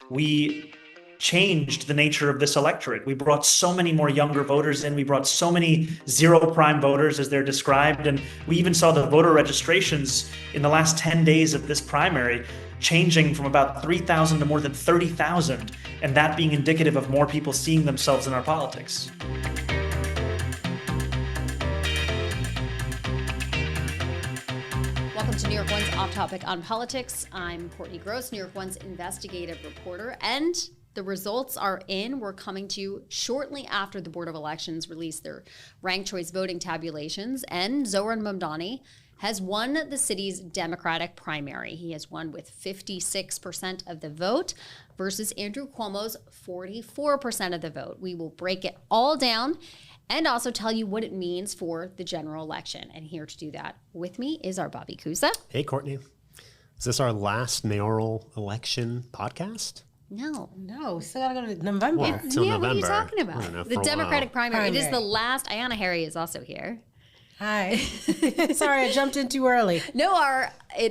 we changed the nature of this electorate. We brought so many more younger voters in. We brought so many zero prime voters, as they're described. And we even saw the voter registrations in the last 10 days of this primary changing from about 3,000 to more than 30,000, and that being indicative of more people seeing themselves in our politics. Welcome to New York One's Off Topic on Politics. I'm Courtney Gross, New York One's investigative reporter, and the results are in. We're coming to you shortly after the Board of Elections released their ranked choice voting tabulations, and Zohran Mamdani has won the city's Democratic primary. He has won with 56% of the vote versus Andrew Cuomo's 44% of the vote. We will break it all down and also tell you what it means for the general election. And here to do that with me is our Bobby Kusa. Hey, Courtney. Is this our last mayoral election podcast? No, we still gotta go to November. Well, till yeah, November. what are you talking about? Know, The Democratic primary. It is the last. Ayanna Harry is also here. Hi. Sorry, I jumped in too early. No,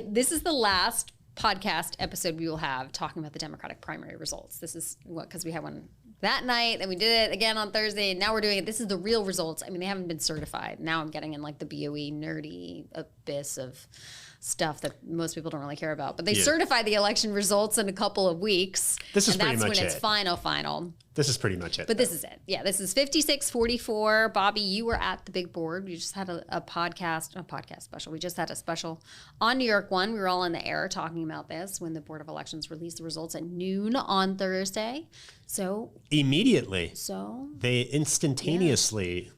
this is the last podcast episode we will have talking about the Democratic primary results. This is because we had one that night, and we did it again on Thursday, and now we're doing it. This is the real results. I mean, they haven't been certified. Now I'm getting in like the BOE nerdy abyss of stuff that most people don't really care about. But they certify the election results in a couple of weeks. This is pretty much it. And that's when it's final. This is pretty much it. But this is it. Yeah, this is 56-44. Bobby, you were at the big board. We just had a podcast special. We just had a special on New York One. We were all on the air talking about this when the Board of Elections released the results at noon on Thursday. So immediately. They instantaneously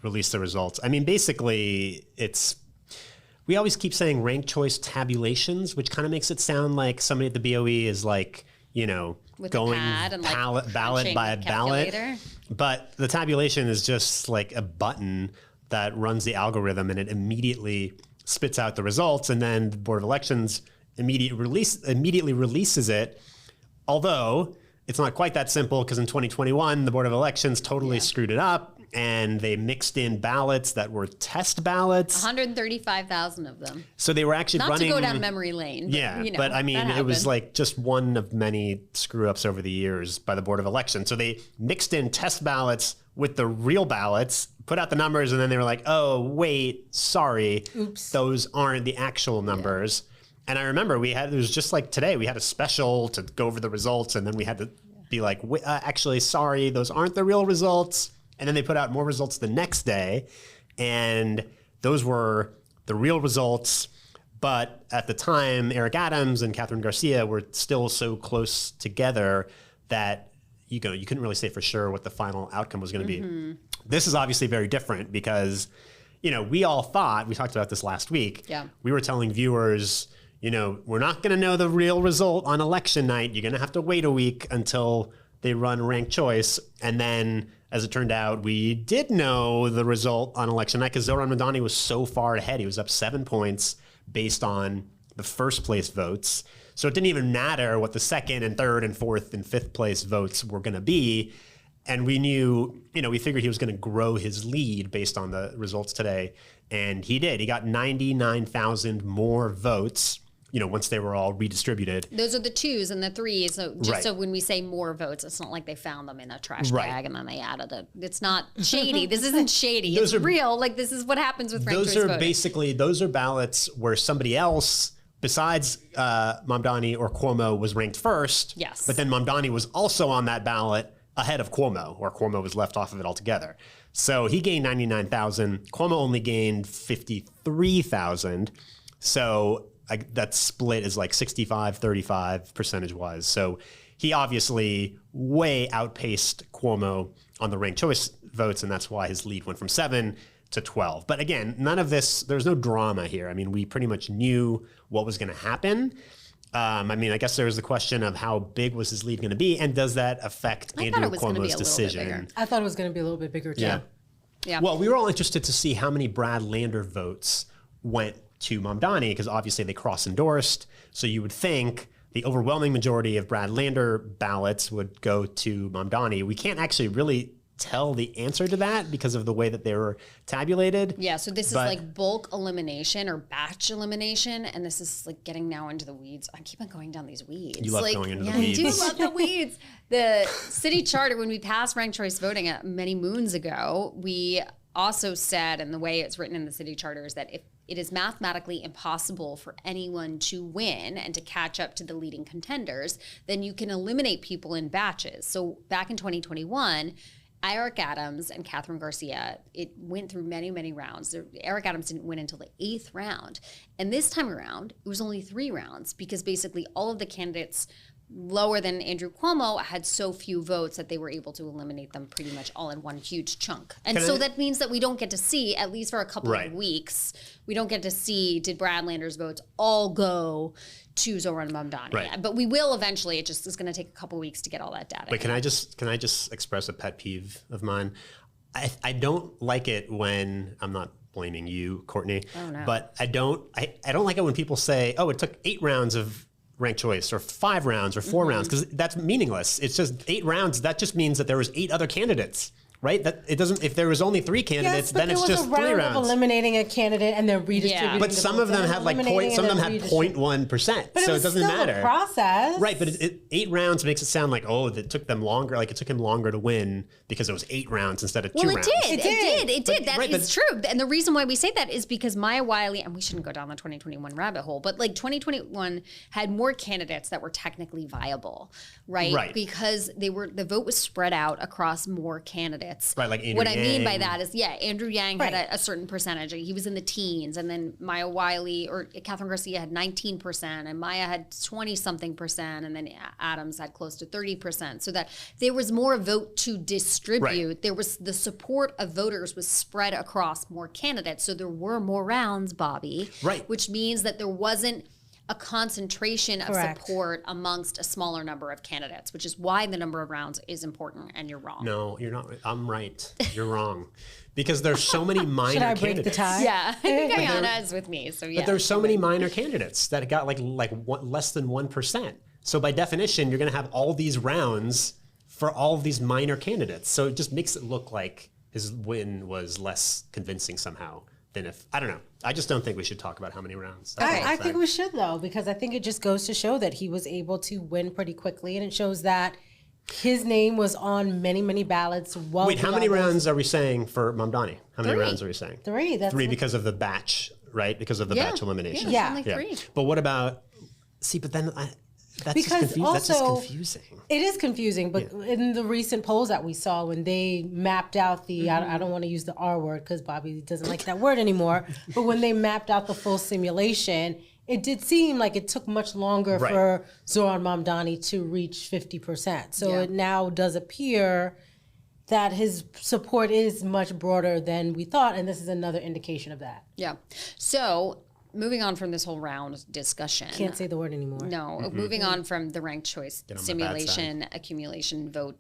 released the results. I mean, basically, we always keep saying ranked choice tabulations, which kind of makes it sound like somebody at the BOE is like, with going pad and ballot by ballot. But the tabulation is just like a button that runs the algorithm, and it immediately spits out the results. And then the Board of Elections immediately releases it. Although it's not quite that simple, because in 2021, the Board of Elections totally screwed it up, and they mixed in ballots that were test ballots. 135,000 of them. So they were actually running... Not to go down memory lane. But, but I mean, it was like just one of many screw-ups over the years by the Board of Elections. So they mixed in test ballots with the real ballots, put out the numbers, and then they were like, oh, wait, sorry. Oops. Those aren't the actual numbers. And I remember it was just like today, we had a special to go over the results, and then we had to be like, actually, sorry, those aren't the real results. And then they put out more results the next day, and those were the real results. But at the time, Eric Adams and Catherine Garcia were still so close together that you couldn't really say for sure what the final outcome was going to be. This is obviously very different because, we all thought, we talked about this last week, we were telling viewers, we're not going to know the real result on election night. You're going to have to wait a week until they run ranked choice. And then, as it turned out, we did know the result on election night because Zohran Mandani was so far ahead. He was up 7 points based on the first place votes. So it didn't even matter what the second and third and fourth and fifth place votes were going to be. And we knew, we figured he was going to grow his lead based on the results today. And he did. He got 99,000 more votes, once they were all redistributed. Those are the twos and the threes. So so when we say more votes, it's not like they found them in a trash bag and then they added it. It's not shady. This isn't shady. It's real. Like, this is what happens with ranked choice voting. Those are ballots where somebody else besides Mamdani or Cuomo was ranked first. Yes. But then Mamdani was also on that ballot ahead of Cuomo, or Cuomo was left off of it altogether. So he gained 99,000. Cuomo only gained 53,000. So that split is like 65-35 percentage-wise. So he obviously way outpaced Cuomo on the ranked choice votes, and that's why his lead went from 7 to 12. But again, none of this, there's no drama here. I mean, we pretty much knew what was going to happen. I guess there was the question of how big was his lead going to be, and does that affect Andrew Cuomo's decision? I thought it was going to be a little bit bigger, too. Yeah. Well, we were all interested to see how many Brad Lander votes went to Mamdani, because obviously they cross-endorsed. So you would think the overwhelming majority of Brad Lander ballots would go to Mamdani. We can't actually really tell the answer to that because of the way that they were tabulated. Yeah, so this is like bulk elimination or batch elimination, and this is like getting now into the weeds. I keep on going down these weeds. You love like, going into the yeah, weeds. I do love the weeds. The city charter, when we passed ranked choice voting many moons ago, we also said, and the way it's written in the city charter is that if it is mathematically impossible for anyone to win and to catch up to the leading contenders, then you can eliminate people in batches. So back in 2021, Eric Adams and Catherine Garcia, it went through many, many rounds. Eric Adams didn't win until the 8th round. And this time around, it was only 3 rounds because basically all of the candidates lower than Andrew Cuomo had so few votes that they were able to eliminate them pretty much all in one huge chunk. And that means that we don't get to see, at least for a couple of weeks, we don't get to see, did Brad Lander's votes all go to Zohran Mamdani? Right. But we will eventually. It just is going to take a couple weeks to get all that data. But can I just express a pet peeve of mine? I don't like it when, I'm not blaming you, Courtney, but I don't like it when people say, oh, it took 8 rounds of ranked choice or 5 rounds or 4 rounds, because that's meaningless. It's just 8 rounds. That just means that there was 8 other candidates, right? That it doesn't. If there was only 3 candidates, then it's just 3 rounds. Of eliminating a candidate and then redistributing. But some of them had like some of them had 0.1%, so it doesn't matter. A process, right? But 8 rounds makes it sound like it took them longer. Like it took him longer to win because it was 8 rounds instead of 2 rounds. It did. That is true. And the reason why we say that is because Maya Wiley, and we shouldn't go down the 2021 rabbit hole, but like 2021 had more candidates that were technically viable, right? Right. Because the vote was spread out across more candidates. Right, like Andrew What Yang. I mean by that is, Andrew Yang had a certain percentage. He was in the teens, and then Maya Wiley or Catherine Garcia had 19%, and Maya had 20-something%, and then Adams had close to 30%. So that there was more vote to distribute. Right. There was the support of voters was spread across more candidates. So there were more rounds, Bobby. Right. Which means that there wasn't a concentration of Correct. support amongst a smaller number of candidates, which is why the number of rounds is important, and you're wrong. No, you're not. I'm right. You're wrong. Because there's so many minor Should I candidates. break the tie? Yeah, I think Ayana is with me. So yeah. But there's so many minor candidates that got less than 1%. So by definition, you're going to have all these rounds for all of these minor candidates. So it just makes it look like his win was less convincing somehow than if, I don't know. I just don't think we should talk about how many rounds. I think we should, though, because I think it just goes to show that he was able to win pretty quickly, and it shows that his name was on many, many ballots. Wait, how many rounds are we saying for Mamdani? How many rounds are we saying? 3. That's 3 because of the batch, right? Because of the batch elimination. Yeah, only 3. But what about, but then that's because just also confusing. It is confusing, but in the recent polls that we saw, when they mapped out the, I don't want to use the R word because Bobby doesn't like that word anymore, but when they mapped out the full simulation, it did seem like it took much longer for Zohran Mamdani to reach 50%. So it now does appear that his support is much broader than we thought, and this is another indication of that. Yeah. So moving on from this whole round discussion. Can't say the word anymore. No, moving on from the ranked choice simulation, accumulation, vote,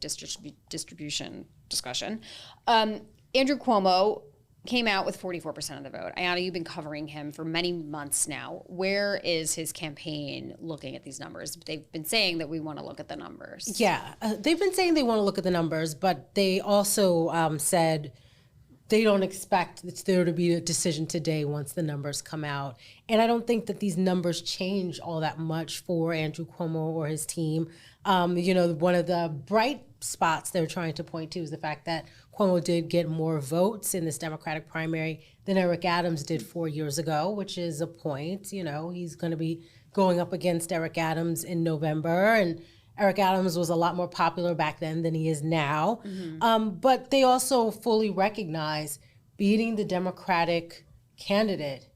distribution discussion. Andrew Cuomo came out with 44% of the vote. Ayana, you've been covering him for many months now. Where is his campaign looking at these numbers? They've been saying that we want to look at the numbers. Yeah, they've been saying they want to look at the numbers, but they also said they don't expect there to be a decision today once the numbers come out. And I don't think that these numbers change all that much for Andrew Cuomo or his team. One of the bright spots they're trying to point to is the fact that Cuomo did get more votes in this Democratic primary than Eric Adams did 4 years ago, which is a point. He's going to be going up against Eric Adams in November, and Eric Adams was a lot more popular back then than he is now. But they also fully recognize beating the Democratic candidate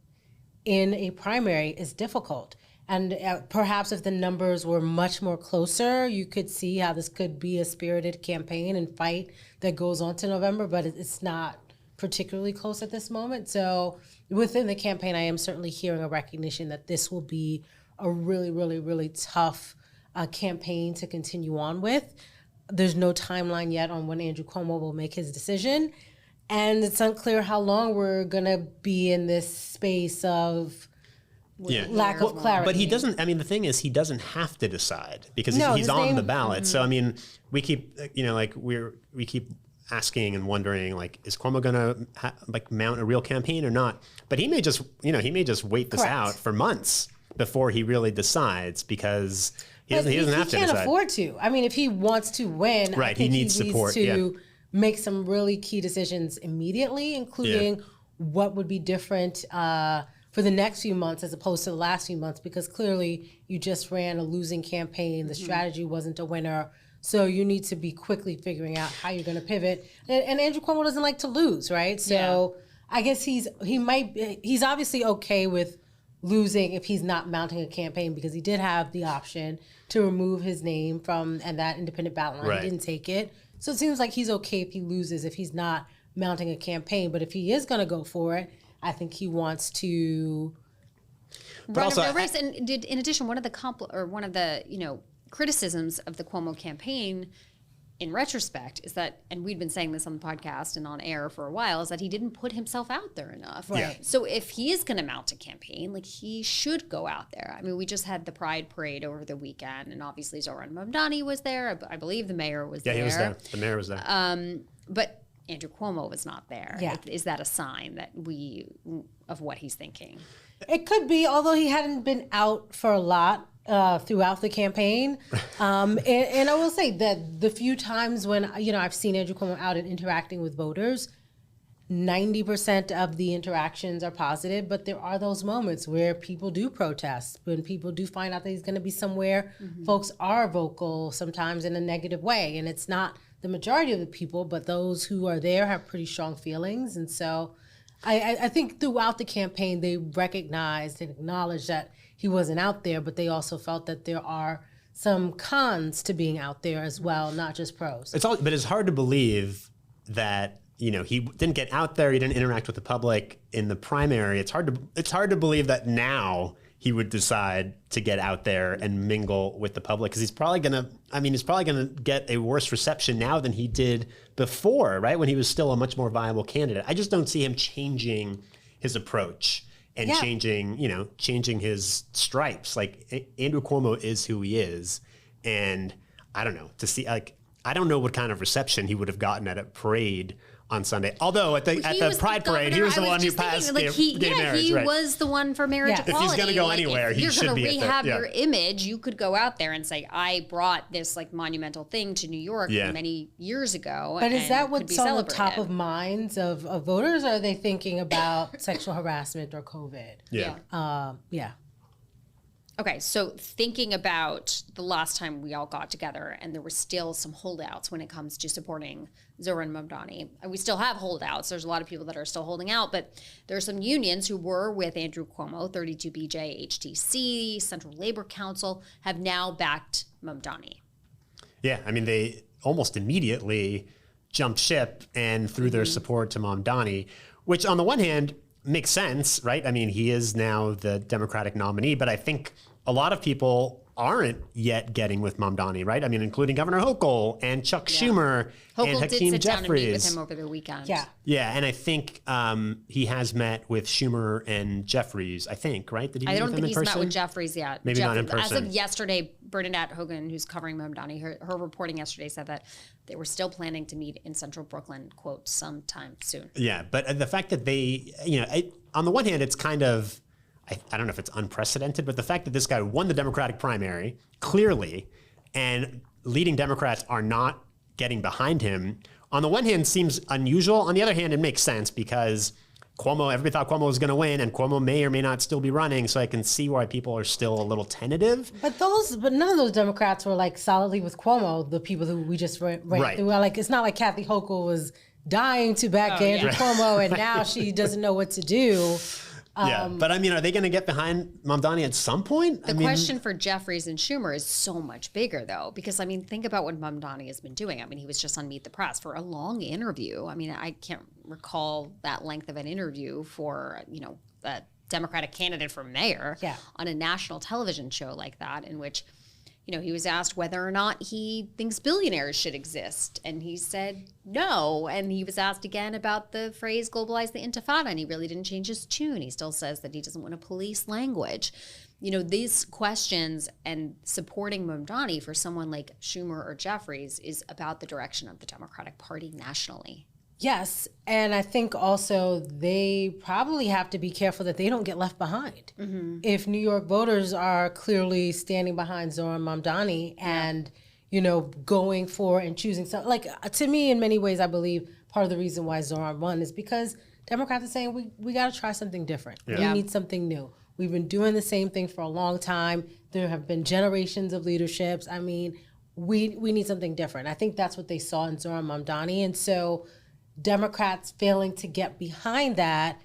in a primary is difficult. And perhaps if the numbers were much more closer, you could see how this could be a spirited campaign and fight that goes on to November, but it's not particularly close at this moment. So within the campaign, I am certainly hearing a recognition that this will be a really, really, really tough campaign to continue on with. There's no timeline yet on when Andrew Cuomo will make his decision. And it's unclear how long we're going to be in this space of lack of clarity. But he doesn't, the thing is, he doesn't have to decide because he's on the ballot. So, we keep, we keep asking and wondering, like, is Cuomo going to mount a real campaign or not? But he may just, wait this out for months before he really decides, because he doesn't have to decide. He can't afford to. I mean, if he wants to win, I think he needs support to make some really key decisions immediately, including what would be different for the next few months as opposed to the last few months, because clearly you just ran a losing campaign. The strategy wasn't a winner. So you need to be quickly figuring out how you're going to pivot. And Andrew Cuomo doesn't like to lose, right? So I guess he's obviously okay with losing if he's not mounting a campaign, because he did have the option to remove his name from that independent ballot line. He didn't take it. So it seems like he's okay if he loses, if he's not mounting a campaign. But if he is going to go for it, I think he wants to run a race. And in addition, one of the criticisms of the Cuomo campaign, in retrospect, is that, and we'd been saying this on the podcast and on air for a while, is that he didn't put himself out there enough. Right. So if he is going to mount a campaign, like, he should go out there. I mean, we just had the Pride Parade over the weekend, and obviously Zohran Mamdani was there. I believe the mayor was there. Yeah, he was there. The mayor was there. But Andrew Cuomo was not there. Yeah. Is that a sign of what he's thinking? It could be, although he hadn't been out for a lot throughout the campaign. And I will say that the few times when, I've seen Andrew Cuomo out and interacting with voters, 90% of the interactions are positive, but there are those moments where people do protest, when people do find out that he's going to be somewhere. Folks are vocal, sometimes in a negative way, and it's not the majority of the people, but those who are there have pretty strong feelings. And so I think throughout the campaign, they recognized and acknowledged that he wasn't out there, but they also felt that there are some cons to being out there as well, not just pros. But it's hard to believe that, he didn't get out there, he didn't interact with the public in the primary. It's hard to believe that now he would decide to get out there and mingle with the public, because he's probably gonna get a worse reception now than he did before, right? When he was still a much more viable candidate. I just don't see him changing his approach and changing his stripes. Like, Andrew Cuomo is who he is. And I don't know, I don't know what kind of reception he would have gotten at a parade on Sunday. Although at the Pride Parade, he was the one who passed gay marriage. He was the one for marriage equality. If he's going to go anywhere, he should be. If you're going to rehab your image, you could go out there and say, "I brought this monumental thing to New York many years ago." But is that what's on the top of minds of voters? Or are they thinking about sexual harassment or COVID? Yeah. Okay, so thinking about the last time we all got together, and there were still some holdouts when it comes to supporting Zohran Mamdani. And we still have holdouts. There's a lot of people that are still holding out, but there are some unions who were with Andrew Cuomo, 32BJ, HTC, Central Labor Council, have now backed Mamdani. Yeah, I mean, they almost immediately jumped ship and threw their support to Mamdani, which on the one hand makes sense, right? I mean, he is now the Democratic nominee, but I think a lot of people aren't yet getting with Mamdani, right? I mean, including Governor Hochul and Chuck Schumer and Hochul Hakeem did sit down and meet with Jeffries. him over the weekend. Yeah, and I think he has met with Schumer and Jeffries, I think, right? Did he I don't meet with think them in he's person? met with Jeffries yet. Maybe not in person. As of yesterday, Bernadette Hogan, who's covering Mamdani, her reporting yesterday said that they were still planning to meet in central Brooklyn, quote, sometime soon. Yeah, but the fact that they, on the one hand, it's kind of, I don't know if it's unprecedented, but the fact that this guy won the Democratic primary, clearly, and leading Democrats are not getting behind him, on the one hand seems unusual. On the other hand, it makes sense because everybody thought Cuomo was going to win, and Cuomo may or may not still be running, so I can see why people are still a little tentative. But none of those Democrats were solidly with Cuomo, the people who we just ran right. through. It's not like Kathy Hochul was dying to back Andrew Cuomo, and now she doesn't know what to do. But I mean, are they going to get behind Mamdani at some point? The question for Jeffries and Schumer is so much bigger, though, because, think about what Mamdani has been doing. He was just on Meet the Press for a long interview. I can't recall that length of an interview for, a Democratic candidate for mayor on a national television show like that, in which he was asked whether or not he thinks billionaires should exist, and he said no. And he was asked again about the phrase globalize the intifada, and he really didn't change his tune. He still says that he doesn't want to police language. These questions and supporting Mamdani for someone like Schumer or Jeffries is about the direction of the Democratic Party nationally. Yes, and I think also they probably have to be careful that they don't get left behind. Mm-hmm. If New York voters are clearly standing behind Zohran Mamdani and, going for and choosing something, to me, in many ways, I believe part of the reason why Zohran won is because Democrats are saying we got to try something different. Yeah. We need something new. We've been doing the same thing for a long time. There have been generations of leaderships. I mean, we need something different. I think that's what they saw in Zohran Mamdani, and so Democrats failing to get behind that,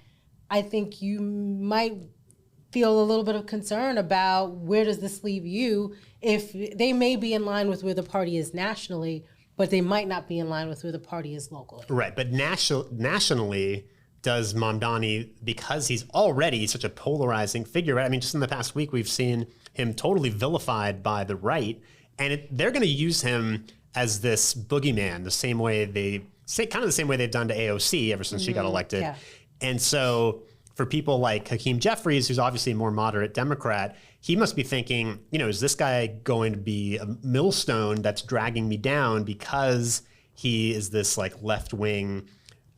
I think you might feel a little bit of concern about where does this leave you if they may be in line with where the party is nationally, but they might not be in line with where the party is locally. Right, but nationally, does Mamdani, because he's already such a polarizing figure, right? I mean, just in the past week, we've seen him totally vilified by the right, and they're going to use him as this boogeyman, the same way they've done to AOC ever since she got elected. Yeah. And so for people like Hakeem Jeffries, who's obviously a more moderate Democrat, he must be thinking, is this guy going to be a millstone that's dragging me down because he is this left-wing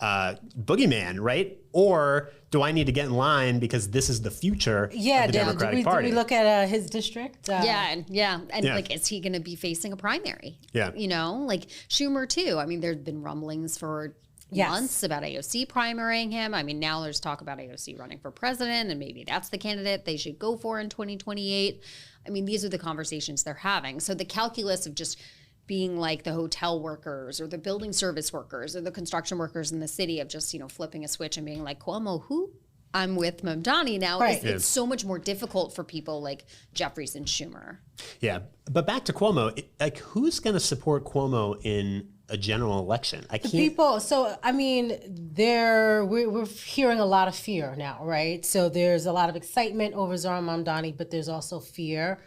boogeyman, right? Or do I need to get in line because this is the future of the Democratic Party? Did we look at his district? And is he going to be facing a primary? Yeah. Schumer too. I mean, there's been rumblings for months about AOC primarying him. I mean, now there's talk about AOC running for president, and maybe that's the candidate they should go for in 2028. I mean, these are the conversations they're having. So the calculus of just being like the hotel workers or the building service workers or the construction workers in the city of just, flipping a switch and being like, Cuomo, who? I'm with Mamdani now. Right. It's so much more difficult for people like Jeffries and Schumer. Yeah. But back to Cuomo, who's going to support Cuomo in a general election? People. So, I mean, we're hearing a lot of fear now, right? So there's a lot of excitement over Zohran Mamdani, but there's also fear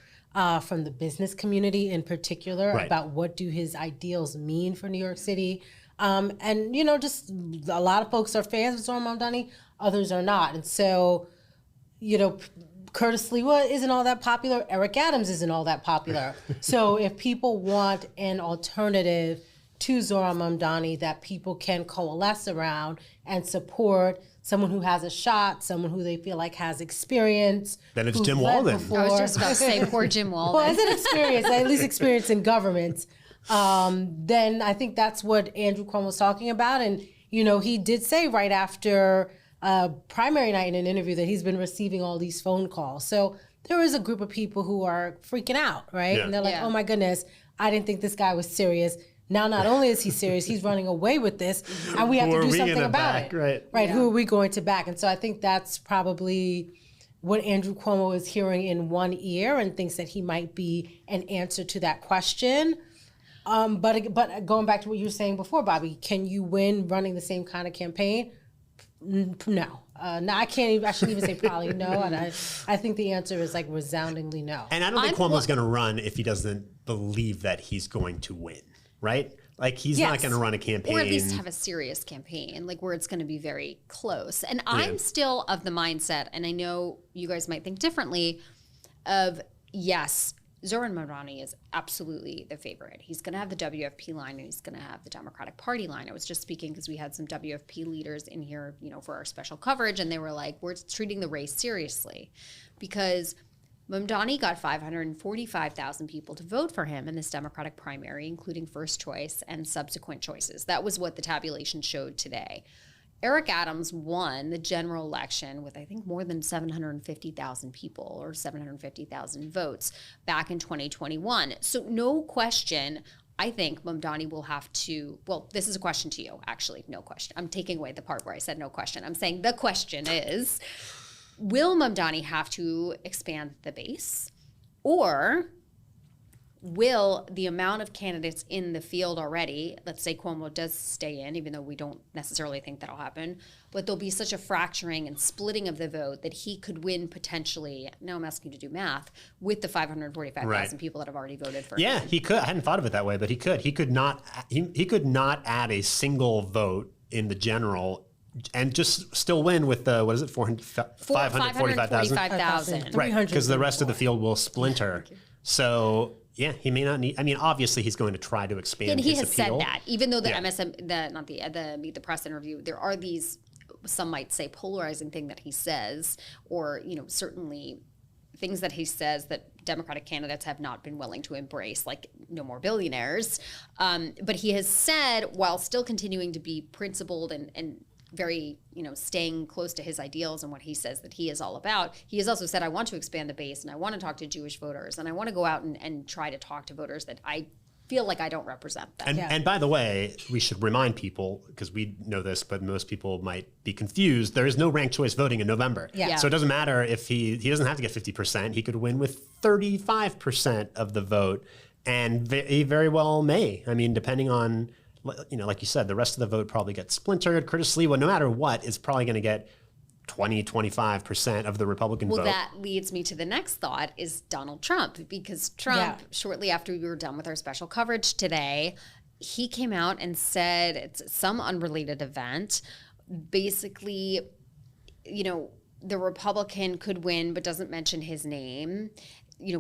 from the business community in particular about what do his ideals mean for New York City. And, just a lot of folks are fans of Zohran Mamdani, others are not. And so, Curtis Lewa isn't all that popular. Eric Adams isn't all that popular. So if people want an alternative to Zohran Mamdani that people can coalesce around and support, someone who has a shot, someone who they feel like has experience. Then it's Jim Walden. I was just about to say, poor Jim Walden. Well, it's an experience, at least experience in government. Then I think that's what Andrew Cuomo was talking about. And, he did say right after primary night in an interview that he's been receiving all these phone calls. So there is a group of people who are freaking out, right? Yeah. And they're like, oh my goodness, I didn't think this guy was serious. Now, not only is he serious, he's running away with this, and we have to do something about it. Right? Yeah. Who are we going to back? And so I think that's probably what Andrew Cuomo is hearing in one ear and thinks that he might be an answer to that question. But going back to what you were saying before, Bobby, can you win running the same kind of campaign? No. No, I can't even, I shouldn't even say probably no. And I think the answer is resoundingly no. And I don't think Cuomo's going to run if he doesn't believe that he's going to win. Right? He's not going to run a campaign. Or at least have a serious campaign, where it's going to be very close. And I'm still of the mindset, and I know you guys might think differently, of yes, Zohran Mamdani is absolutely the favorite. He's going to have the WFP line, and he's going to have the Democratic Party line. I was just speaking because we had some WFP leaders in here, for our special coverage, and they were like, we're treating the race seriously. Because Mamdani got 545,000 people to vote for him in this Democratic primary, including first choice and subsequent choices. That was what the tabulation showed today. Eric Adams won the general election with, I think, more than 750,000 people or 750,000 votes back in 2021. So no question, I think Mamdani will have to, well, this is a question to you, actually, no question. I'm taking away the part where I said no question. I'm saying the question is, will Mamdani have to expand the base, or will the amount of candidates in the field already, let's say Cuomo does stay in, even though we don't necessarily think that'll happen, but there'll be such a fracturing and splitting of the vote that he could win potentially, now I'm asking you to do math, with the 545,000 Right. people that have already voted for Yeah, him. he could. I hadn't thought of it that way, but he could. He could not add a single vote in the general and just still win with the, what is it, 545,000? 545,000. Right, because the rest of the field will splinter. So, yeah, he may not need, I mean, obviously he's going to try to expand And he his has appeal. said that, even though the Yeah. the Meet the Press interview, there are these, some might say, polarizing thing that he says, or, certainly things that he says that Democratic candidates have not been willing to embrace, like no more billionaires. But he has said, while still continuing to be principled and very, staying close to his ideals and what he says that he is all about, he has also said, I want to expand the base and I want to talk to Jewish voters and I want to go out and try to talk to voters that I feel like I don't represent them. And by the way, we should remind people, because we know this, but most people might be confused, there is no ranked choice voting in November. Yeah. So it doesn't matter if he doesn't have to get 50%. He could win with 35% of the vote. And he very well may. I mean, depending on, like you said, the rest of the vote probably gets splintered. Curtis Lee, well, no matter what, is probably going to get 25% of the Republican vote. Well, that leads me to the next thought is Donald Trump, because Trump, shortly after we were done with our special coverage today, he came out and said, it's some unrelated event, basically, the Republican could win but doesn't mention his name.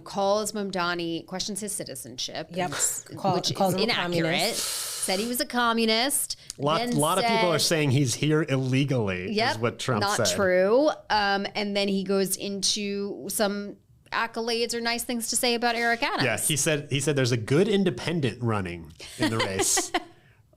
Calls Mamdani, questions his citizenship, Yep. which Calls is him a inaccurate. communist. Said he was a communist. A lot of people are saying he's here illegally, is what Trump said. Not true. And then he goes into some accolades or nice things to say about Eric Adams. Yeah, he said there's a good independent running in the race.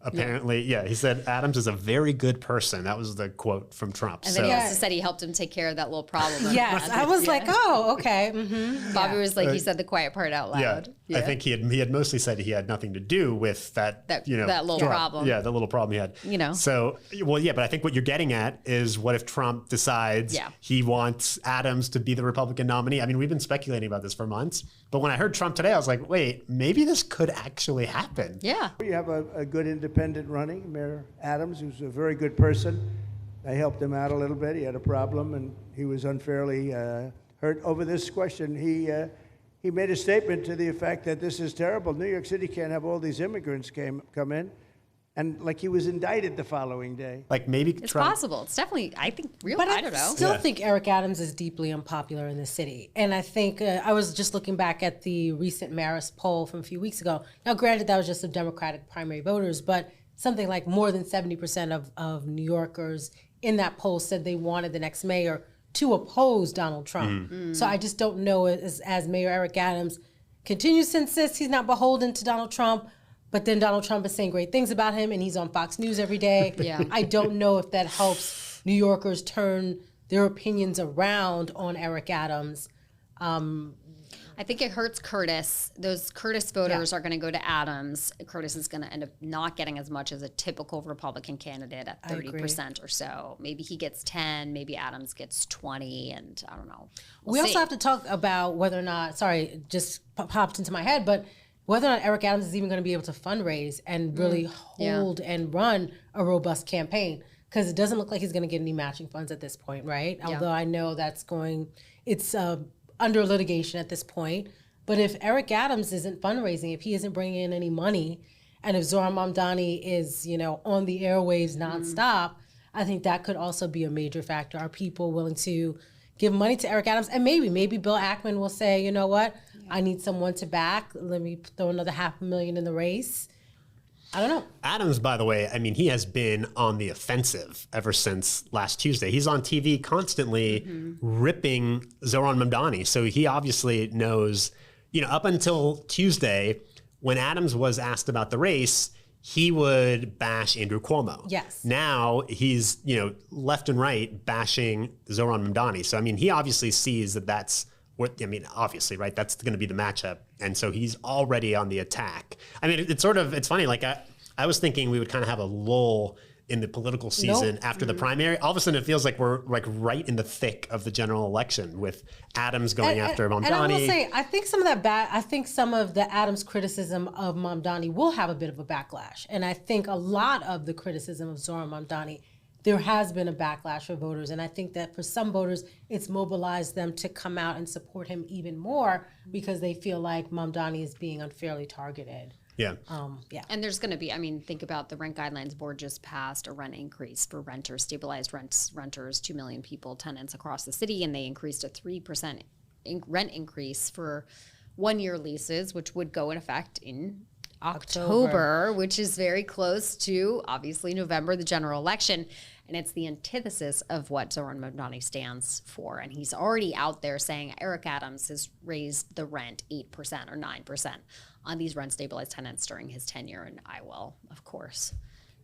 Apparently, he said Adams is a very good person. That was the quote from Trump. And then he also said he helped him take care of that little problem. that he Yes, had. I was like, oh, okay. Mm-hmm. Bobby was like, he said the quiet part out loud. I think he had mostly said he had nothing to do with that little problem. Yeah, the little problem he had. So, but I think what you're getting at is, what if Trump decides he wants Adams to be the Republican nominee? I mean, we've been speculating about this for months, but when I heard Trump today, I was like, wait, maybe this could actually happen. Yeah. You have a good independent running, Mayor Adams, who's a very good person. I helped him out a little bit. He had a problem, and he was unfairly hurt over this question. He made a statement to the effect that this is terrible. New York City can't have all these immigrants come in. And like he was indicted the following day. Like maybe It's Trump, possible. It's definitely, I think, real. But I don't know. still think Eric Adams is deeply unpopular in the city. And I think I was just looking back at the recent Marist poll from a few weeks ago. Now, granted, that was just of Democratic primary voters, but something like more than 70% of New Yorkers in that poll said they wanted the next mayor to oppose Donald Trump. So I just don't know, as Mayor Eric Adams continues to insist he's not beholden to Donald Trump, but then Donald Trump is saying great things about him and he's on Fox News every day. Yeah. I don't know if that helps New Yorkers turn their opinions around on Eric Adams. I think it hurts Curtis. Those Curtis voters are going to go to Adams. Curtis is going to end up not getting as much as a typical Republican candidate at 30% or so. Maybe he gets 10, maybe Adams gets 20, and I don't know. We also have to talk about whether or not, sorry, just popped into my head, but whether or not Eric Adams is even going to be able to fundraise and really hold and run a robust campaign. Because it doesn't look like he's going to get any matching funds at this point, right? Yeah. Although I know it's under litigation at this point. But if Eric Adams isn't fundraising, if he isn't bringing in any money, and if Zohran Mamdani is, on the airwaves nonstop, I think that could also be a major factor. Are people willing to give money to Eric Adams? And maybe Bill Ackman will say, you know what, I need someone to back. Let me throw another $500,000 in the race. I don't know. Adams, by the way, I mean, he has been on the offensive ever since last Tuesday. He's on TV constantly ripping Zohran Mamdani. So he obviously knows, up until Tuesday, when Adams was asked about the race, he would bash Andrew Cuomo. Yes. Now he's, left and right bashing Zohran Mamdani. So, I mean, he obviously sees that's obviously, right? That's going to be the matchup. And so he's already on the attack. I mean, it's funny. Like I was thinking we would kind of have a lull in the political season after the primary. All of a sudden, it feels like we're like right in the thick of the general election with Adams going after Mamdani. And I will say, I think some of the Adams criticism of Mamdani will have a bit of a backlash. And I think a lot of the criticism of Zohran Mamdani, there has been a backlash for voters. And I think that for some voters, it's mobilized them to come out and support him even more because they feel like Mamdani is being unfairly targeted. Yeah. And there's going to be, I mean, think about the Rent Guidelines Board just passed a rent increase for renters, stabilized renters, 2 million people, tenants across the city, and they increased a 3% rent increase for 1-year leases, which would go in effect in October, which is very close to, obviously, November, the general election. And it's the antithesis of what Zohran Mamdani stands for. And he's already out there saying Eric Adams has raised the rent 8% or 9% on these rent-stabilized tenants during his tenure. And I will, of course,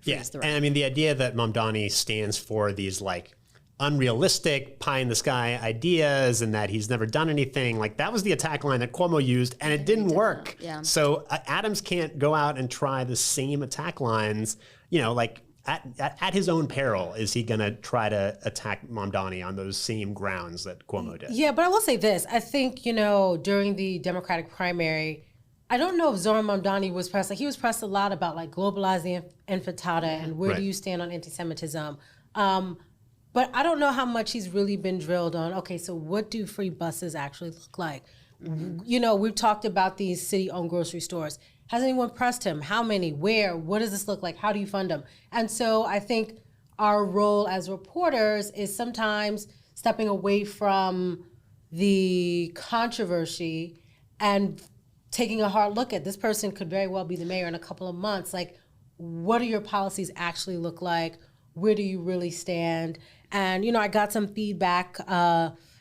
raise the rent. And I mean, the idea that Mamdani stands for these like unrealistic pie-in-the-sky ideas and that he's never done anything, like that was the attack line that Cuomo used, and it didn't work. Yeah. So Adams can't go out and try the same attack lines, you know, like at his own peril. Is he going to try to attack Mamdani on those same grounds that Cuomo did? Yeah, but I will say this. I think, you know, during the Democratic primary, I don't know if Zohran Mamdani was pressed. Like, he was pressed a lot about like globalizing intifada and where do you stand on anti-Semitism. But I don't know how much he's really been drilled on, okay, so what do free buses actually look like? You know, we've talked about these city-owned grocery stores. Has anyone pressed him? How many? Where? What does this look like? How do you fund them? And so I think our role as reporters is sometimes stepping away from the controversy and taking a hard look at this person could very well be the mayor in a couple of months. Like, what do your policies actually look like? Where do you really stand? And, you know, I got some feedback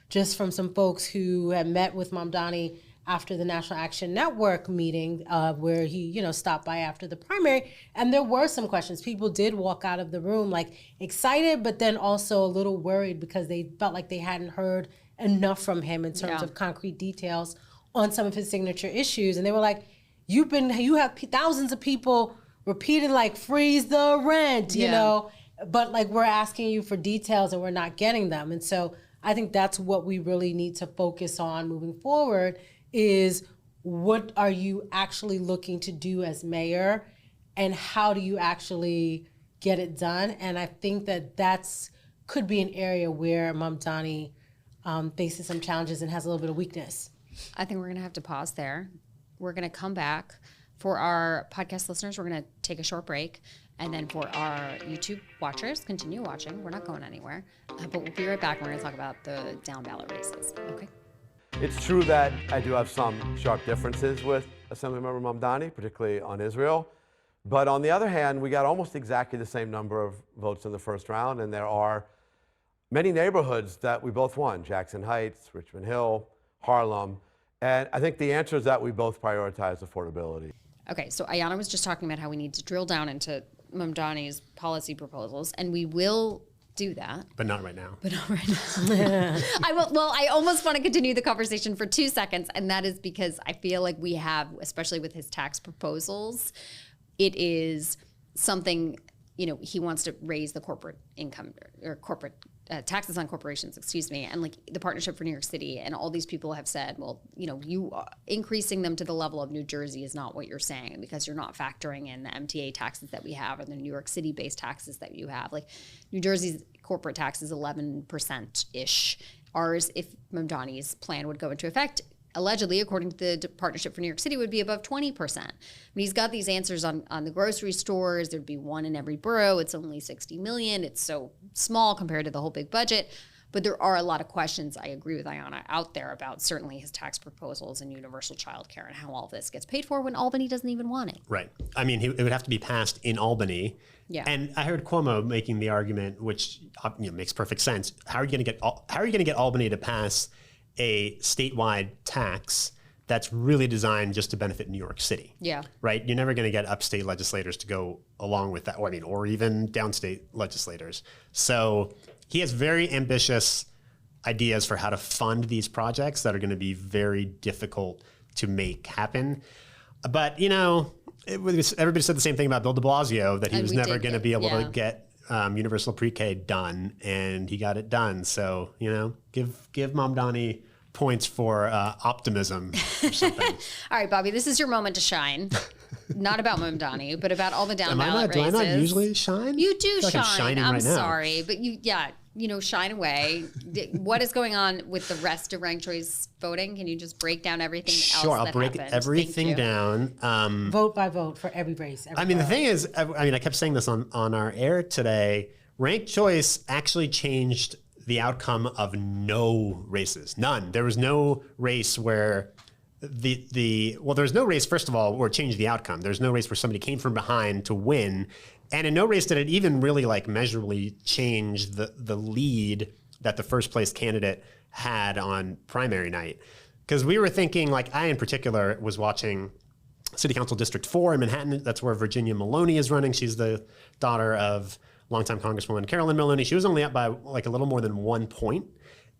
just from some folks who had met with Mamdani after the National Action Network meeting where he, you know, stopped by after the primary. And there were some questions. People did walk out of the room like excited, but then also a little worried because they felt like they hadn't heard enough from him in terms of concrete details on some of his signature issues. And they were like, you have thousands of people repeating like, freeze the rent, you know, but like we're asking you for details and we're not getting them. And so I think that's what we really need to focus on moving forward is what are you actually looking to do as mayor and how do you actually get it done? And I think that could be an area where Mamdani faces some challenges and has a little bit of weakness. I think we're going to have to pause there. We're going to come back. For our podcast listeners, we're going to take a short break. And then for our YouTube watchers, continue watching. We're not going anywhere. But we'll be right back. We're going to talk about the down-ballot races. Okay. It's true that I do have some sharp differences with Assemblymember Mamdani, particularly on Israel. But on the other hand, we got almost exactly the same number of votes in the first round. And there are many neighborhoods that we both won. Jackson Heights, Richmond Hill, Harlem. And I think the answer is that we both prioritize affordability. Okay, so Ayanna was just talking about how we need to drill down into Mamdani's policy proposals, and we will do that. But not right now. But not right now. I almost want to continue the conversation for 2 seconds, and that is because I feel like we have, especially with his tax proposals, it is something, you know, he wants to raise the corporate income or corporate taxes on corporations, and like the Partnership for New York City and all these people have said, well, you know, you increasing them to the level of New Jersey is not what you're saying because you're not factoring in the MTA taxes that we have or the New York City based taxes that you have. Like New Jersey's corporate tax is 11%-ish. Ours, if Mamdani's plan would go into effect, allegedly, according to the Partnership for New York City, would be above 20%. I mean, he's got these answers on the grocery stores. There'd be one in every borough. It's only $60 million. It's so small compared to the whole big budget. But there are a lot of questions, I agree with Ayanna, out there about certainly his tax proposals and universal child care and how all of this gets paid for when Albany doesn't even want it. Right. I mean, it would have to be passed in Albany. Yeah. And I heard Cuomo making the argument, which makes perfect sense. How are you going to get Albany to pass a statewide tax that's really designed just to benefit New York City? Yeah. Right? You're never going to get upstate legislators to go along with that, or even downstate legislators. So he has very ambitious ideas for how to fund these projects that are going to be very difficult to make happen. But, you know, everybody said the same thing about Bill de Blasio, that he was never going to be able to get universal pre-K done, and he got it done. So, give Mamdani points for optimism or something. All right, Bobby, this is your moment to shine. Not about Mamdani, but about all the down-ballot races. Do I not usually shine? You do I feel like shine. I'm I'm shining right sorry, but shine away. What is going on with the rest of ranked choice voting? Can you just break down everything else Sure, I'll break happened? everything down. Vote by vote for every race. The thing is, I kept saying this on our air today. Ranked choice actually changed the outcome of no races. None. There was no race where there's no race, first of all, where it changed the outcome. There's no race where somebody came from behind to win. And in no race did it even really measurably change the lead that the first place candidate had on primary night. Because we were thinking, I in particular was watching City Council District 4 in Manhattan. That's where Virginia Maloney is running. She's the daughter of longtime Congresswoman Carolyn Maloney. She was only up by a little more than 1 point.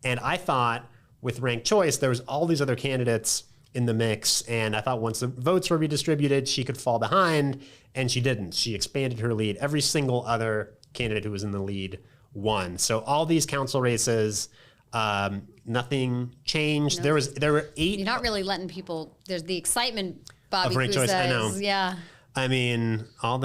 And I thought with ranked choice, there was all these other candidates in the mix. And I thought once the votes were redistributed, she could fall behind, and she didn't. She expanded her lead. Every single other candidate who was in the lead won. So all these council races, nothing changed. No. There were 8. You're not really letting people. There's the excitement, Bobby. Of ranked choice, I know. Yeah. I mean, all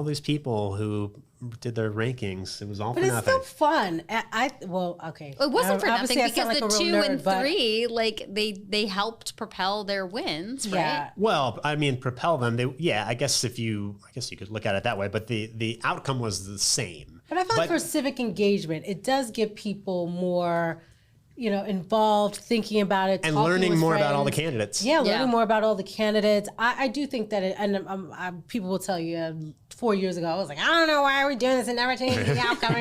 these people who did their rankings, it was all but for it's nothing. still fun. Okay. It wasn't for nothing Obviously, because I sound the like a 2 real and nerd, 3, they helped propel their wins, right? Yeah. Well, propel them. I guess you could look at it that way, but the outcome was the same. But I feel like for civic engagement, it does get people more, involved, thinking about it, and talking learning with more friends. about all the candidates. Yeah, learning Yeah. more about all the candidates. I do think that, people will tell you 4 years ago, I was like, I don't know why are we doing this and never changing the outcome.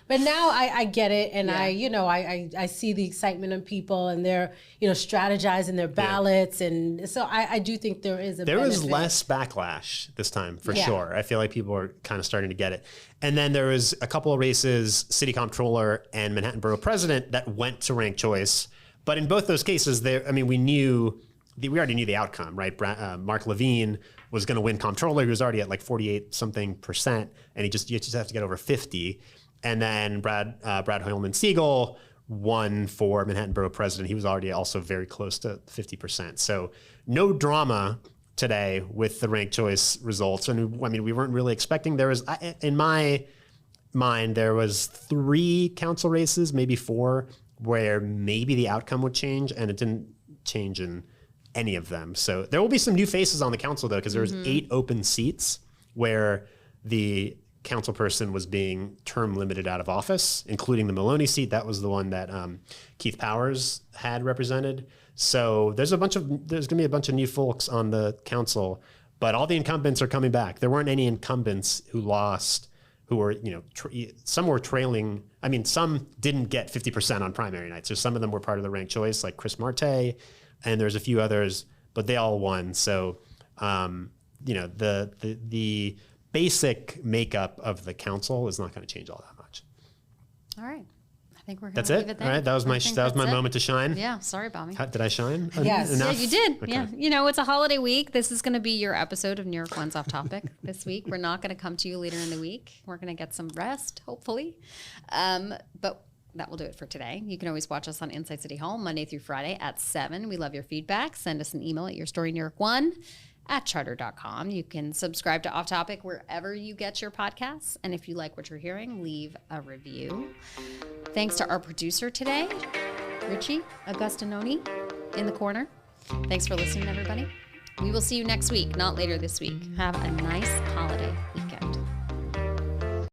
But now I get it, and I see the excitement in people, and they're strategizing their ballots, and so I do think there is a There was benefit. less backlash this time, for Yeah. sure. I feel like people are kind of starting to get it. And then there was a couple of races, City Comptroller and Manhattan Borough President, that went to ranked choice. But in both those cases, we already knew the outcome, right? Mark Levine was going to win Comptroller. He was already at 48-something%, and you just have to get over 50. And then Brad Hoylman-Siegel won for Manhattan Borough President. He was already also very close to 50%. So no drama today with the ranked choice results. And we weren't really expecting. There was, in my mind, there was 3 council races, maybe 4, where maybe the outcome would change, and it didn't change in any of them. So there will be some new faces on the council, though, because there was 8 open seats where the council person was being term limited out of office, including the Maloney seat. That was the one that Keith Powers had represented. So there's going to be a bunch of new folks on the council, but all the incumbents are coming back. There weren't any incumbents who lost, who were, some were trailing. Some didn't get 50% on primary night. So some of them were part of the ranked choice, like Chris Marte, and there's a few others, but they all won. So, the basic makeup of the council is not going to change all that much. All right. I think we're going That's to leave it. it there. All right. That was my moment to shine. Yeah. Sorry, Bobby. Did I shine? Yes. Enough? Yeah, you did. Okay. Yeah. It's a holiday week. This is going to be your episode of New York One's Off Topic this week. We're not going to come to you later in the week. We're going to get some rest, hopefully. But that will do it for today. You can always watch us on Inside City Hall Monday through Friday at 7. We love your feedback. Send us an email at yourstoryNewYork1@charter.com. You can subscribe to Off Topic wherever you get your podcasts. And if you like what you're hearing, leave a review. Thanks to our producer today, Richie Augustinoni in the corner. Thanks for listening, everybody. We will see you next week, not later this week. Have a nice holiday weekend.